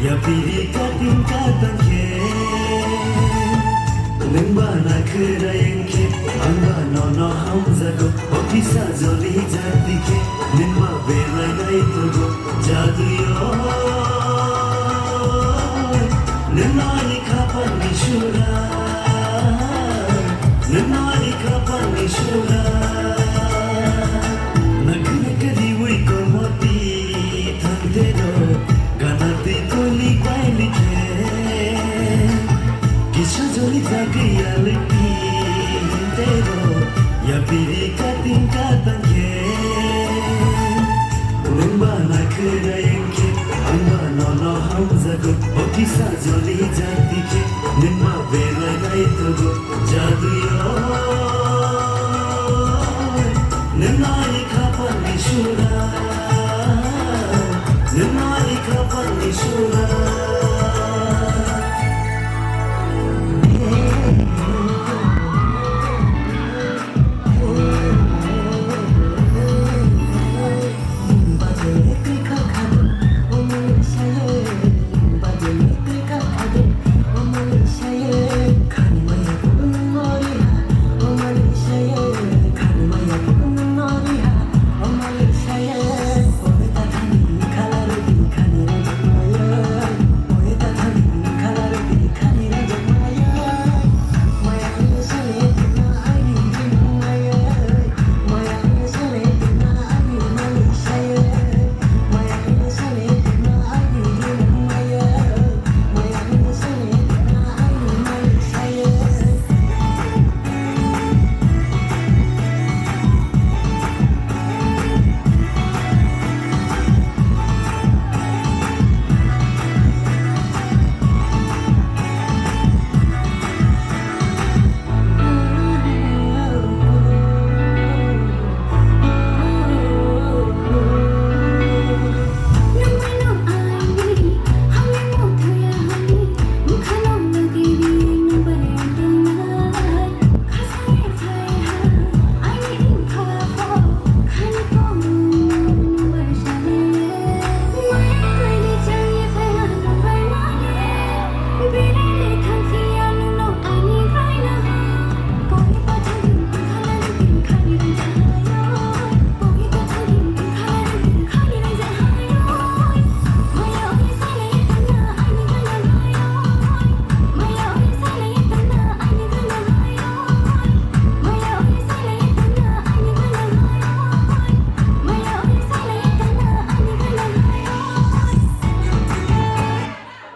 Ya piri kating katangke Nimba na kirayenke Anga nono hamzago Okisa joli jatike Nimba bela na itogo Jaduyo Nimani kapan nishura Nimani kapan nishura Nagrekadi wiko moti Tantero Ganate koli kai likhe Kisha joli jagi alti Tero Ya piri kating katangke Nimba na kirayenke Anga nono hamzago Okisa joli jatike Nimba bela na itogo Jaduyo Nimani kapan nishura Nimani kapan nishura